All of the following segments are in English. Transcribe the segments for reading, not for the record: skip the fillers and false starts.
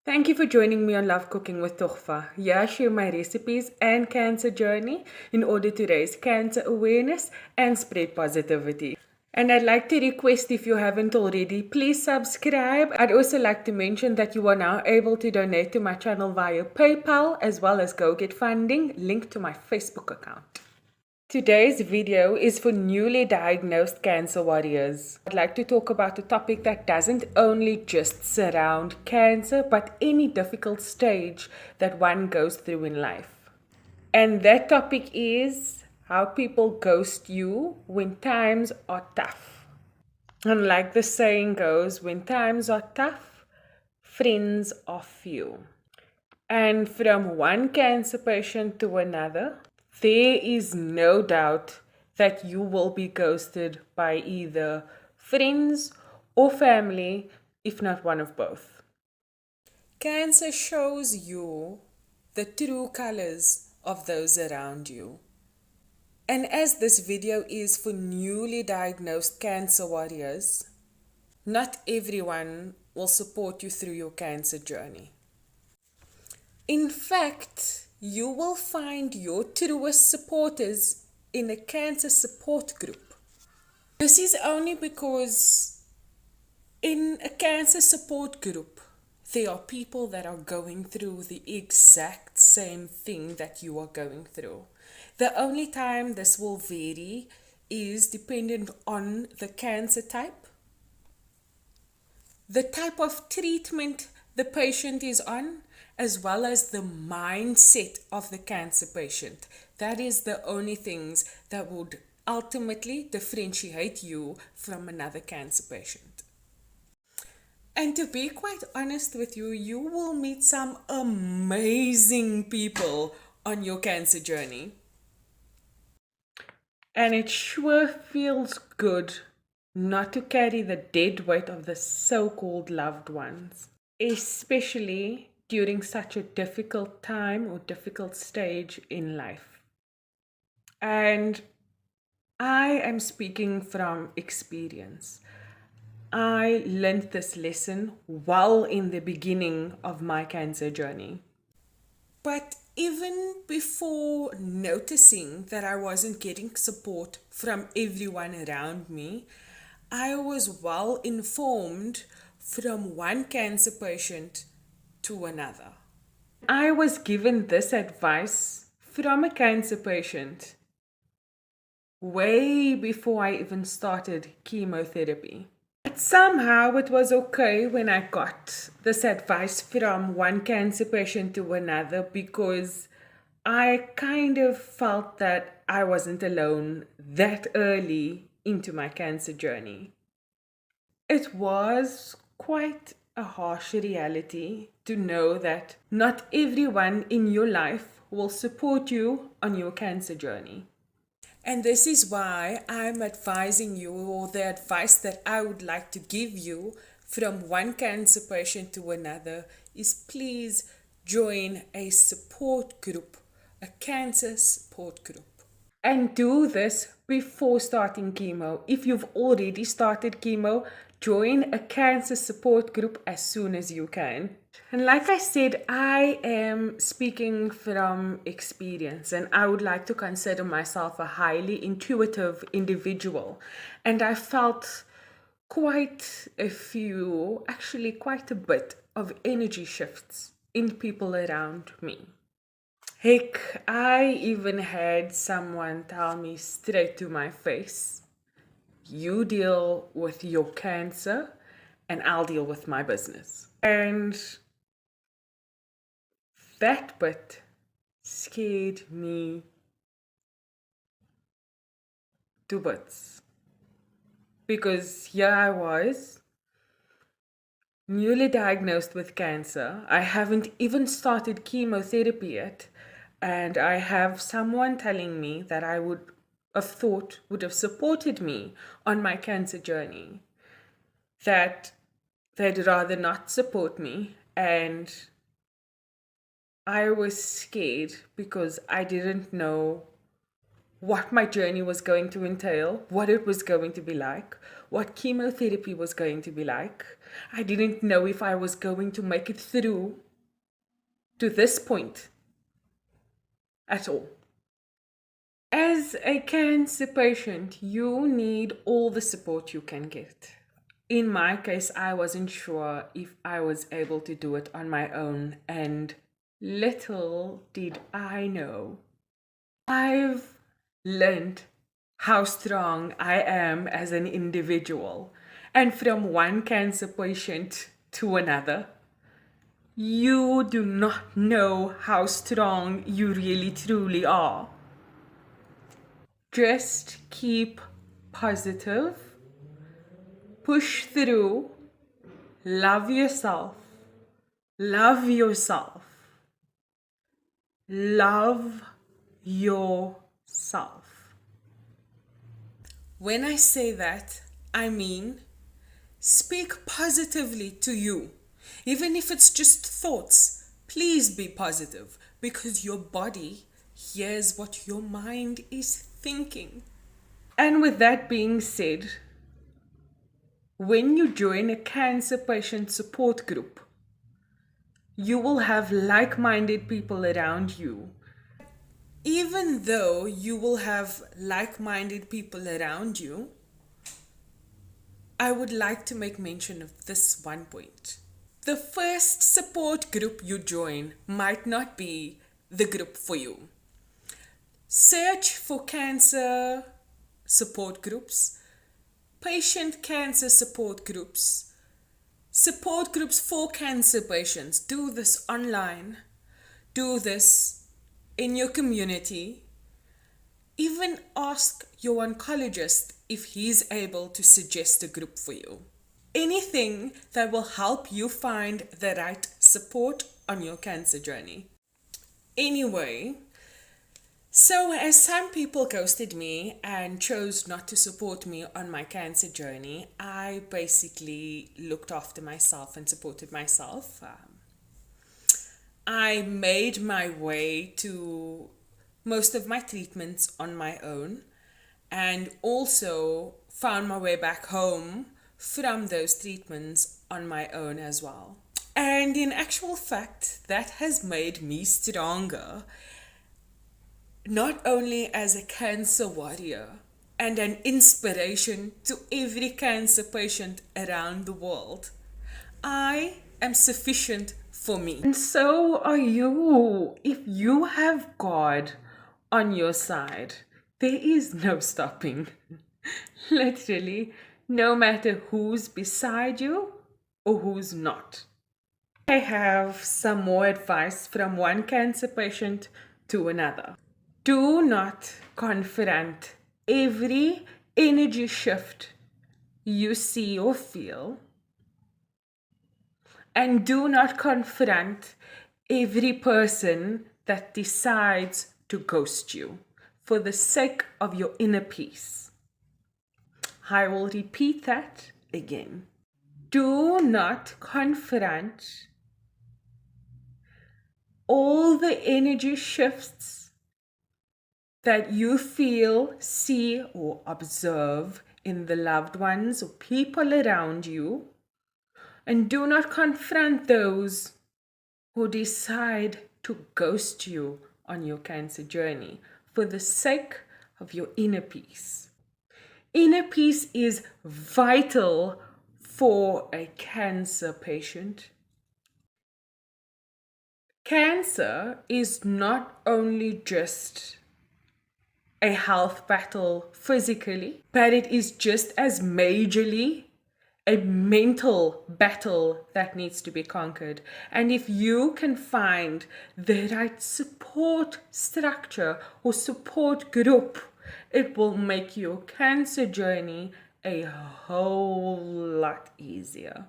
Thank you for joining me on Love Cooking with Toghfah. Here I share my recipes and cancer journey in order to raise cancer awareness and spread positivity. And I'd like to request, if you haven't already, please subscribe. I'd also like to mention that you are now able to donate to my channel via PayPal as well as Go Get Funding, linked to my Facebook account. Today's video is for newly diagnosed cancer warriors. I'd like to talk about a topic that doesn't only just surround cancer, but any difficult stage that one goes through in life. And that topic is how people ghost you when times are tough. And like the saying goes, when times are tough, friends are few. And from one cancer patient to another, there is no doubt that you will be ghosted by either friends or family, if not one of both. Cancer shows you the true colors of those around you. And as this video is for newly diagnosed cancer warriors, not everyone will support you through your cancer journey. In fact, you will find your truest supporters in a cancer support group. This is only because in a cancer support group, there are people that are going through the exact same thing that you are going through. The only time this will vary is dependent on the cancer type, the type of treatment the patient is on, as well as the mindset of the cancer patient. That is the only things that would ultimately differentiate you from another cancer patient. And to be quite honest with you, you will meet some amazing people on your cancer journey. And it sure feels good not to carry the dead weight of the so-called loved ones, especially during such a difficult time or difficult stage in life. And I am speaking from experience. I learned this lesson well in the beginning of my cancer journey. But even before noticing that I wasn't getting support from everyone around me, I was well informed from one cancer patient to another. I was given this advice from a cancer patient way before I even started chemotherapy. But somehow it was okay when I got this advice from one cancer patient to another, because I kind of felt that I wasn't alone that early into my cancer journey. It was quite a harsh reality to know that not everyone in your life will support you on your cancer journey. And this is why I'm advising you, or the advice that I would like to give you from one cancer patient to another is, please join a support group, a cancer support group. And do this before starting chemo. If you've already started chemo, join a cancer support group as soon as you can. And like I said, I am speaking from experience, and I would like to consider myself a highly intuitive individual. And I felt quite a few, actually quite a bit of energy shifts in people around me. Heck, I even had someone tell me straight to my face, you deal with your cancer and I'll deal with my business. And that bit scared me to bits. Because here I was, newly diagnosed with cancer. I haven't even started chemotherapy yet. And I have someone telling me that I would have thought would have supported me on my cancer journey, that they'd rather not support me. And I was scared because I didn't know what my journey was going to entail, what it was going to be like, what chemotherapy was going to be like. I didn't know if I was going to make it through to this point at all. As a cancer patient, you need all the support you can get. In my case, I wasn't sure if I was able to do it on my own, and little did I know, I've learned how strong I am as an individual. And from one cancer patient to another, you do not know how strong you really truly are. Just keep positive, push through, love yourself, love yourself, love yourself. When I say that, I mean speak positively to you. Even if it's just thoughts, please be positive, because your body hears what your mind is thinking. And with that being said, when you join a cancer patient support group, you will have like-minded people around you. Even though you will have like-minded people around you, I would like to make mention of this one point. The first support group you join might not be the group for you. Search for cancer support groups, patient cancer support groups for cancer patients. Do this online. Do this in your community. Even ask your oncologist if he's able to suggest a group for you. Anything that will help you find the right support on your cancer journey. Anyway, so as some people ghosted me and chose not to support me on my cancer journey, I basically looked after myself and supported myself. I made my way to most of my treatments on my own, and also found my way back home from those treatments on my own as well. And in actual fact, that has made me stronger, not only as a cancer warrior and an inspiration to every cancer patient around the world. I am sufficient for me. And so are you. If you have God on your side, there is no stopping. Literally, no matter who's beside you or who's not. I have some more advice from one cancer patient to another. Do not confront every energy shift you see or feel. And do not confront every person that decides to ghost you, for the sake of your inner peace. I will repeat that again. Do not confront all the energy shifts that you feel, see, or observe in the loved ones or people around you, and do not confront those who decide to ghost you on your cancer journey, for the sake of your inner peace. Inner peace is vital for a cancer patient. Cancer is not only just a health battle physically, but it is just as majorly a mental battle that needs to be conquered. And if you can find the right support structure or support group, it will make your cancer journey a whole lot easier.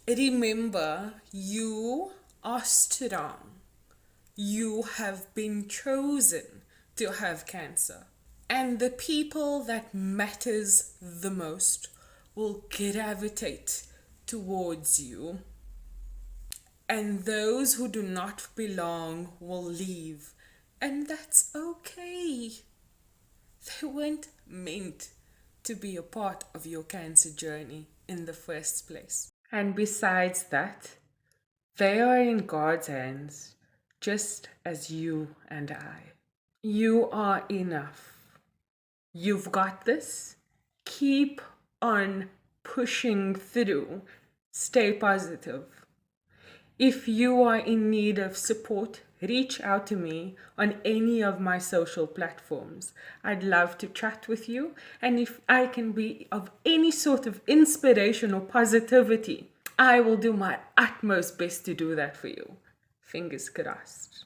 Remember, you are strong. You have been chosen to have cancer. And the people that matters the most will gravitate towards you. And those who do not belong will leave. And that's okay. They weren't meant to be a part of your cancer journey in the first place. And besides that, they are in God's hands, just as you and I. You are enough. You've got this. Keep on pushing through. Stay positive. If you are in need of support, reach out to me on any of my social platforms. I'd love to chat with you, and if I can be of any sort of inspiration or positivity, I will do my utmost best to do that for you. Fingers crossed.